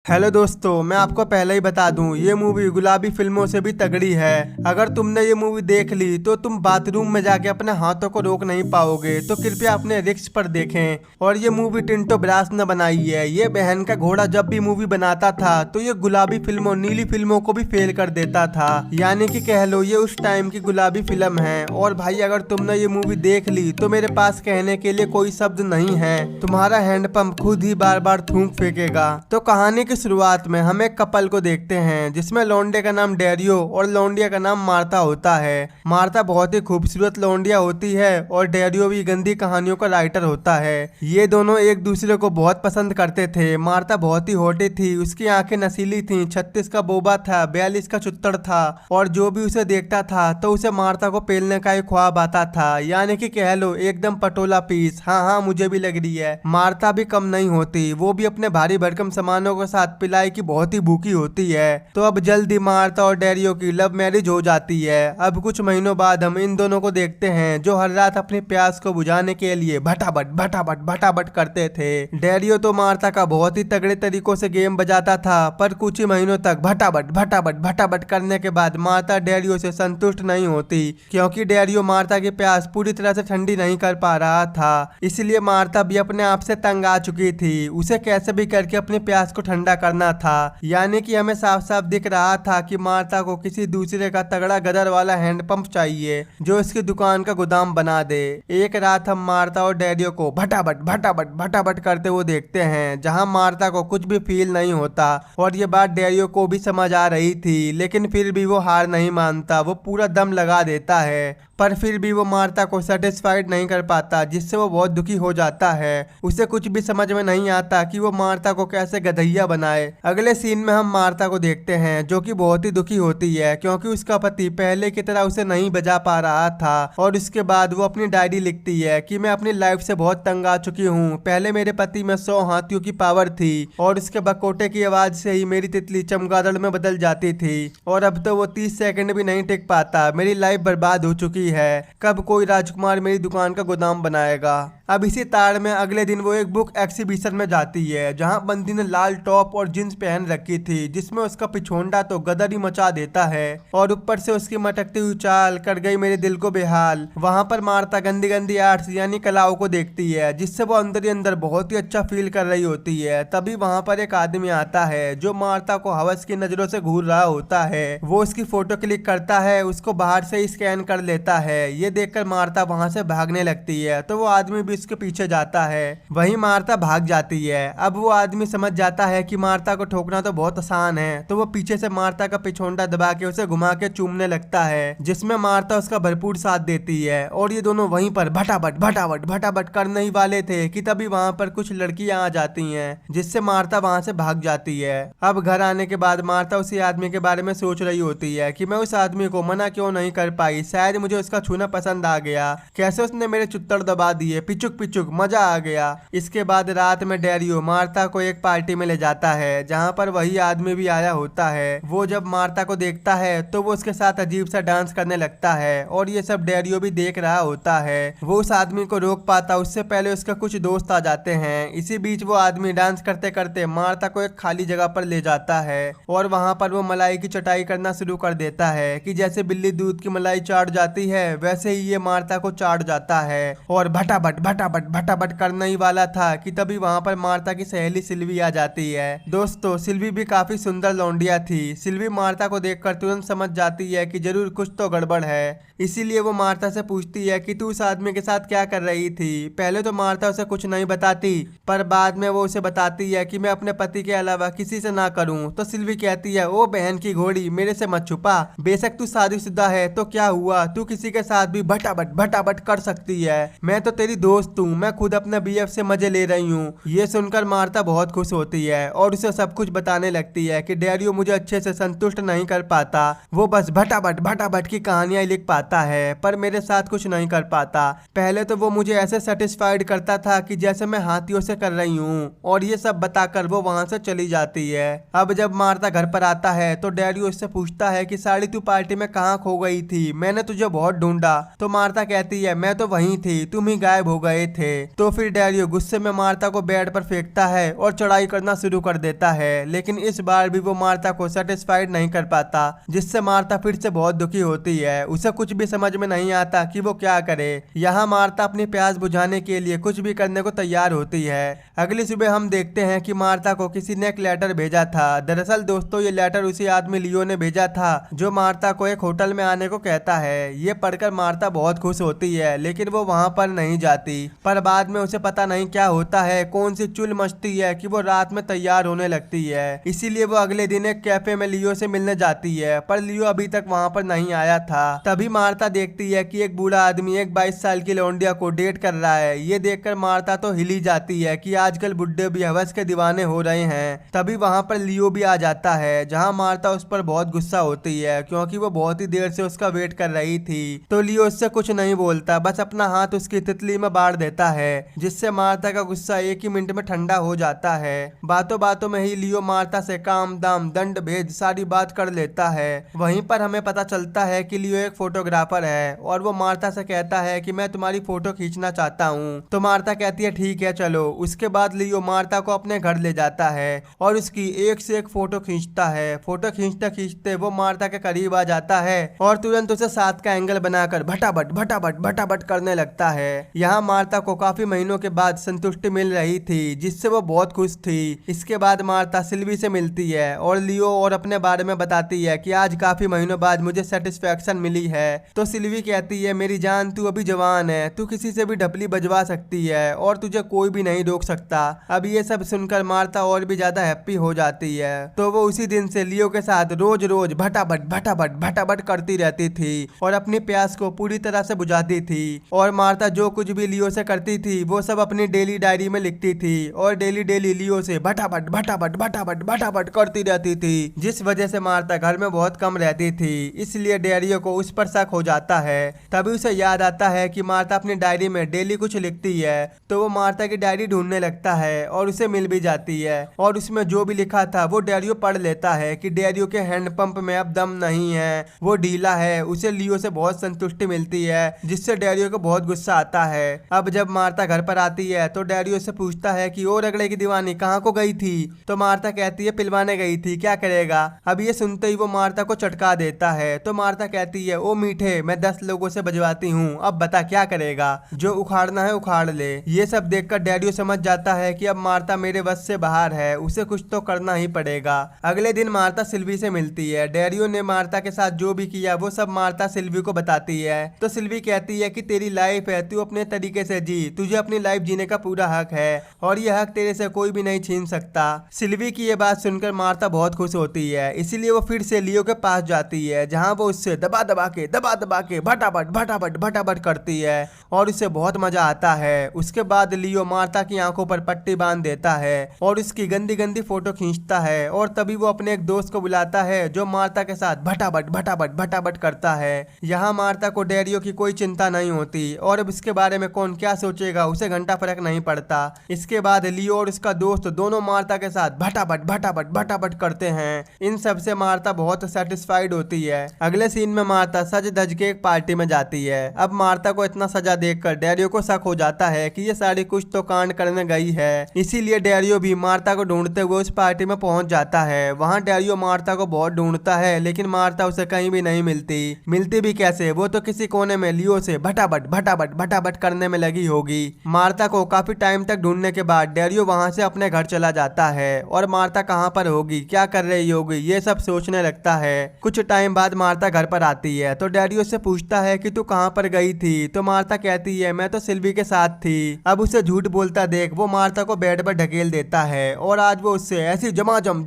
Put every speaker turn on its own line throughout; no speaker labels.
Hello दोस्तों, मैं आपको पहले ही बता दूं, ये मूवी गुलाबी फिल्मों से भी तगड़ी है। अगर तुमने ये मूवी देख ली तो तुम बाथरूम में जाके अपने हाथों को रोक नहीं पाओगे, तो कृपया अपने रिस्क पर देखें। और ये मूवी टिंटो ब्रास ने बनाई है। ये बहन का घोड़ा जब भी मूवी बनाता था तो ये गुलाबी फिल्मों नीली फिल्मों को भी फेल कर देता था। यानी कि कह लो ये उस टाइम की गुलाबी फिल्म है। और भाई अगर तुमने ये मूवी देख ली तो मेरे पास कहने के लिए कोई शब्द नहीं है। तुम्हारा हैंडपंप खुद ही बार बार थूक फेंकेगा। तो कहानी की शुरुआत में हम एक कपल को देखते हैं जिसमें लौंडे का नाम डेरियो और लौंडिया का नाम मार्था होता है। मार्था बहुत ही खूबसूरत लौंडिया होती है और डेरियो भी गंदी कहानियों का राइटर होता है। ये दोनों एक दूसरे को बहुत पसंद करते थे। मार्था बहुत ही होटी थी, उसकी आंखें नशीली थीं, 36 का बोबा था, 42 का चुत्तर था और जो भी उसे देखता था तो उसे मार्था को पेलने का एक ख्वाब आता था। यानी कि कह लो एकदम पटोला पीस। हाँ हाँ, मुझे भी लग रही है। मार्था भी कम नहीं होती, वो भी अपने भारी भरकम सामानों के साथ पिलाई की बहुत ही भूखी होती है। तो अब जल्दी मार्था और डेरियो की लव मैरिज हो जाती है। अब कुछ महीनों बाद हम इन दोनों को देखते हैं जो हर रात अपनी प्यास को बुझाने के लिए भटाभट भटाभट भटाभट करते थे। डेरियो तो मार्था का बहुत ही तगड़े तरीकों से गेम बजाता था, पर कुछ ही महीनों तक भटाभट भटाभट भटाभट करने के बाद मार्था डेरियो से संतुष्ट नहीं होती, क्योंकि डेरियो मार्था की प्यास पूरी तरह से ठंडी नहीं कर पा रहा था। इसलिए मार्था भी अपने आप से तंग आ चुकी थी। उसे कैसे भी करके अपनी प्यास को ठंडा करना था। यानी कि हमें साफ साफ दिख रहा था कि मार्था को किसी दूसरे का तगड़ा गदर वाला हैंडपंप चाहिए जो इसकी दुकान का गोदाम बना दे। एक रात हम मार्था और डेरियो को भटाभट भटाभट भटाभट करते हुए देखते हैं, जहां मार्था को कुछ भी फील नहीं होता। और ये बात डेरियो को भी समझ आ रही थी, लेकिन फिर भी वो हार नहीं मानता। वो पूरा दम लगा देता है, पर फिर भी वो मार्था को सेटिस्फाइड नहीं कर पाता, जिससे वो बहुत दुखी हो जाता है। उसे कुछ भी समझ में नहीं आता कि वो मार्था को कैसे गधैया बनाए। अगले सीन में हम मार्था को देखते हैं जो कि बहुत ही दुखी होती है, क्योंकि उसका पति पहले की तरह उसे नहीं बजा पा रहा था। और उसके बाद वो अपनी डायरी लिखती है कि मैं अपनी लाइफ से बहुत तंग आ चुकी हूँ। पहले मेरे पति में 100 हाथियों की पावर थी और उसके बकोटे की आवाज से ही मेरी तितली चमगादड़ में बदल जाती थी, और अब तो वो 30 सेकंड भी नहीं टिक पाता। मेरी लाइफ बर्बाद हो चुकी है। कब कोई राजकुमार मेरी दुकान का गोदाम बनाएगा। अब इसी तार में अगले दिन वो एक बुक एग्जीबिशन में जाती है, जहां बंदी ने लाल टॉप और जींस पहन रखी थी, जिसमें उसका पिछोंडा तो गदर ही मचा देता है और ऊपर से उसकी मटकती हुई चाल कर गई मेरे दिल को बेहाल। वहां पर मार्था गंदी गंदी आर्ट्स यानी कलाओं को देखती है, जिससे वो अंदर ही अंदर बहुत ही अच्छा फील कर रही होती है। तभी वहां पर एक आदमी आता है जो मार्था को हवस की नजरों से घूर रहा होता है। वो उसकी फोटो क्लिक करता है, उसको बाहर से ही स्कैन कर लेता है। ये देखकर मार्था वहां से भागने लगती है, तो वो आदमी भी उसके पीछे जाता है। वहीं मार्था भाग जाती है। अब वो आदमी समझ जाता है कि मार्था को ठोकना तो बहुत आसान है, तो वो पीछे से मार्था का पिछोंडा दबा के उसे घुमा के चूमने लगता है, जिसमें मार्था उसका भरपूर साथ देती है। और ये दोनों वहीं पर भटाभट भटाभट भटाभट करने ही वाले थे कि तभी वहां पर कुछ लड़कियां आ जाती हैं, जिससे मार्था वहां से भाग जाती है। अब घर आने के बाद मार्था उसी आदमी के बारे में सोच रही होती है कि मैं उस आदमी को मना क्यों नहीं कर पाई। शायद मुझे उसका छूना पसंद आ गया। कैसे उसने मेरे चुत्तर दबा दिए, पिचुक पिचुक, मजा आ गया। इसके बाद रात में डेरियो मार्था को एक पार्टी में ले जाता है, जहां पर वही आदमी भी आया होता है। वो जब मार्था को देखता है तो वो उसके साथ अजीब सा डांस करने लगता है, और ये सब डेरियो भी देख रहा होता है। वो उस आदमी को रोक पाता उससे पहले उसके कुछ दोस्त आ जाते हैं। इसी बीच वो आदमी डांस करते करते मार्था को एक खाली जगह पर ले जाता है, और वहां पर वो मलाई की चटाई करना शुरू कर देता है कि जैसे बिल्ली दूध की मलाई चाट जाती है, वैसे ही ये मार्था को चाट जाता है। और भटाभट भटाभट भटाभट करना ही वाला था कि तभी वहां पर मार्था की सहेली सिल्वी आ जाती है। दोस्तों, सिल्वी भी काफी सुंदर लौंडिया थी। सिल्वी मार्था को देखकर तुरंत समझ जाती है कि जरूर कुछ तो गड़बड़ है। इसीलिए वो मार्था से पूछती है कि तू उस आदमी के साथ क्या कर रही थी। पहले तो मार्था उसे कुछ नहीं बताती, पर बाद में वो उसे बताती है कि मैं अपने पति के अलावा किसी से ना करूं। तो सिल्वी कहती है, ओ बहन की घोड़ी, मेरे से मत छुपा। बेशक तू शादीशुदा है तो क्या हुआ, तू किसी के साथ भी भटाभट भटाभट कर सकती है। मैं तो तेरी दोस्त हूँ, मैं खुद अपने बीएफ से मजे ले रही हूँ। ये सुनकर मार्था बहुत खुश होती है और उसे सब कुछ बताने लगती है कि डेरियो मुझे अच्छे से संतुष्ट नहीं कर पाता। वो बस भटाभट भटाभट की कहानियां लिख पाता है, पर मेरे साथ कुछ नहीं कर पाता। पहले तो वो मुझे ऐसे सेटिस्फाइड करता था कि जैसे मैं हाथियों से कर रही हूँ, और ये सब बताकर वो वहां से चली जाती है। अब जब मार्था घर पर आता है तो डेरियो उससे पूछता है कि साड़ी तू पार्टी में कहाँ खो गई थी, मैंने तुझे बहुत बहुत ढूंढा। तो मार्था कहती है मैं तो वहीं थी, तुम ही गायब हो गए थे। तो फिर डैरियो गुस्से में मार्था को बेड पर फेंकता है और चढ़ाई करना शुरू कर देता है, लेकिन इस बार भी वो मार्था को सेटिस्फाइड नहीं कर पाता, जिससे मार्था फिर से बहुत दुखी होती है। उसे कुछ भी समझ में नहीं आता कि वो क्या करे। यहाँ मार्था अपनी प्यास बुझाने के लिए कुछ भी करने को तैयार होती है। अगली सुबह हम देखते हैं कि मार्था को किसी ने एक लेटर भेजा था। दरअसल दोस्तों ये लेटर उसी आदमी लियो ने भेजा था जो मार्था को एक होटल में आने को कहता है। ये पढ़कर मार्था बहुत खुश होती है, लेकिन वो वहाँ पर नहीं जाती। पर बाद में उसे पता नहीं क्या होता है, कौन सी चुल मचती है कि वो रात में तैयार होने लगती है। इसीलिए वो अगले दिन एक कैफे में लियो से मिलने जाती है, पर लियो अभी तक वहाँ पर नहीं आया था। तभी मार्था देखती है कि एक बूढ़ा आदमी एक 22 साल की लौंडिया को डेट कर रहा है। ये देखकर मार्था तो हिली जाती है कि आजकल बुड्ढे भी हवस के दीवाने हो रहे हैं। तभी वहाँ पर लियो भी आ जाता है, जहाँ मार्था उस पर बहुत गुस्सा होती है क्योंकि वो बहुत ही देर से उसका वेट कर रही थी। तो लियो उससे कुछ नहीं बोलता, बस अपना हाथ उसकी तितली में बाढ़ देता है, जिससे मार्था का गुस्सा एक ही मिनट में ठंडा हो जाता है। बातों बातों में ही लियो मार्था से काम दाम दंड भेद सारी बात कर लेता है। वहीं पर हमें पता चलता है कि लियो एक फोटोग्राफर है और वो मार्था से कहता है कि मैं तुम्हारी फोटो खींचना चाहता हूँ। तो मार्था कहती है ठीक है चलो। उसके बाद लियो मार्था को अपने घर ले जाता है और उसकी एक से एक फोटो खींचता है। फोटो खींचते खींचते वो मार्था के करीब आ जाता है और तुरंत उसे साथ का एंगल बनाकर भटाभट भटाभट भटाभट करने लगता है। यहाँ मार्था को काफी महीनों के बाद संतुष्टि मिल रही थी, जिससे वो बहुत खुश थी। इसके बाद मार्था सिल्वी से मिलती है और लियो और अपने बारे में बताती है कि आज काफी महीनों बाद मुझे सेटिस्फेक्शन मिली है। तो सिल्वी कहती है मेरी जान तू अभी जवान है, तू किसी से भी ढपली बजवा सकती है और तुझे कोई भी नहीं रोक सकता। अब ये सब सुनकर मार्था और भी ज्यादा हैप्पी हो जाती है। तो वो उसी दिन से लियो के साथ रोज रोज भटाभट भटाभट भटाभट करती रहती थी और अपनी प्यास को पूरी तरह से बुझाती थी। और मार्था जो कुछ भी लियो से करती थी वो सब अपनी डेली डायरी में लिखती थी और डेली डेली लियो से भटाभट भटाभट भटाभट भटाभट करती रहती थी, जिस वजह से मार्था घर में बहुत कम रहती थी। इसलिए डैरियो को उस पर शक हो जाता है। तभी उसे याद आता है कि मार्था अपनी डायरी में डेली कुछ लिखती है। तो वो मार्था की डायरी ढूंढने लगता है और उसे मिल भी जाती है और उसमें जो भी लिखा था वो डैरियो पढ़ लेता है कि डैरियो के हैंडपंप में अब दम नहीं है, वो ढीला है। उसे लियो से बहुत संतुष्टि मिलती है, जिससे डैरियो को बहुत गुस्सा आता है। अब जब मार्था घर पर आती है तो डैरियो से पूछता है कि और अगले की दीवानी कहाँ को गई थी। तो मार्था कहती है पिलवाने गई थी, क्या करेगा। अब ये सुनते ही वो मार्था को चटका देता है। तो मार्था कहती है ओ मीठे, मैं 10 लोगों से बजवाती हूँ, अब बता क्या करेगा, जो उखाड़ना है उखाड़ ले। ये सब देखकर डैरियो समझ जाता है कि अब मार्था मेरे बस से बाहर है, उसे कुछ तो करना ही पड़ेगा। अगले दिन मार्था सिल्वी से मिलती है। डैरियो ने मार्था के साथ जो भी किया वो सब मार्था सिल्वी को बताती है। तो सिल्वी कहती है कि तेरी लाइफ है, तू अपने तरीके से जी, तुझे अपनी लाइफ जीने का पूरा हक है और ये हक तेरे से कोई भी नहीं छीन सकता। सिल्वी की ये बात सुनकर मार्था बहुत खुश होती है, इसीलिए वो फिर से लियो के पास जाती है, जहाँ वो उससे दबा दबा के भटाभट भटाभट भटाभट करती है और उसे बहुत मजा आता है। उसके बाद लियो मार्था की आंखों पर पट्टी बांध देता है और उसकी गंदी गंदी फोटो खींचता है और तभी वो अपने एक दोस्त को बुलाता है जो मार्था के साथ भटाभट भटाभट भटाभट करता है। यहाँ मार्था को डैरियो की कोई चिंता नहीं होती और अब इसके बारे में कौन क्या सोचेगा उसे घंटा फर्क नहीं पड़ता। इसके बाद लियो और उसका दोस्त दोनों मार्था के साथ भटाभट भटाभट भटाभट करते हैं। इन सब से मार्था बहुत सेटिस्फाइड होती है। अगले सीन में मार्था सज धज के एक पार्टी में जाती है। अब मार्था को इतना सजा देखकर डैरियो को शक हो जाता है कि ये सारी कुछ तो कांड करने गई है। इसीलिए डैरियो भी मार्था को ढूंढते हुए उस पार्टी में पहुंच जाता है। वहाँ डैरियो मार्था को बहुत ढूंढता है, लेकिन मार्था उसे कहीं भी नहीं मिलती भी कैसे, वो तो किसी कोने में लियो से भटाभट भटाभट भटाभट करने में लगी होगी। मार्था को काफी टाइम तक ढूंढने के बाद डैरियो वहाँ से अपने घर चला जाता है और मार्था कहाँ पर होगी, क्या कर रही होगी, ये सब सोचने लगता है। कुछ टाइम बाद मार्था घर पर आती है तो डैरियो से पूछता है कि तू कहाँ पर गई थी। तो मार्था कहती है मैं तो सिल्वी के साथ थी। अब उसे झूठ बोलता देख वो मार्था को बेड पर ढकेल देता है और आज वो उससे ऐसी जमाजम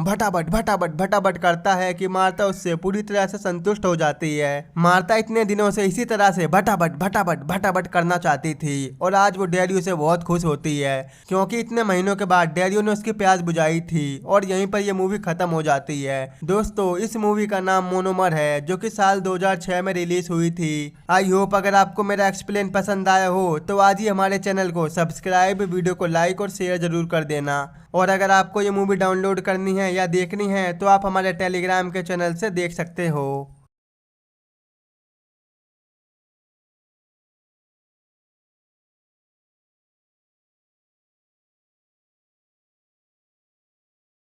भटाभट भटाभट भटाभट करता है कि मार्था उससे पूरी तरह से संतुष्ट हो जाती है। मार्था इतने दिनों से इसी तरह से भटाभट भटाभट भटाभट करना चाहती थी और आज वो डैरियो से बहुत खुश होती है, क्योंकि इतने महीनों के बाद डैरियो ने उसकी प्यास बुझाई थी। और यहीं पर यह मूवी खत्म हो जाती है। दोस्तों इस मूवी का नाम मोनोमर है, जो कि साल 2006 में रिलीज हुई थी। आई होप अगर आपको मेरा एक्सप्लेन पसंद आया हो तो आज ही हमारे चैनल को सब्सक्राइब, वीडियो को लाइक और शेयर जरूर कर देना। और अगर आपको ये मूवी डाउनलोड करनी है या देखनी है तो आप हमारे टेलीग्राम के चैनल से देख सकते हो।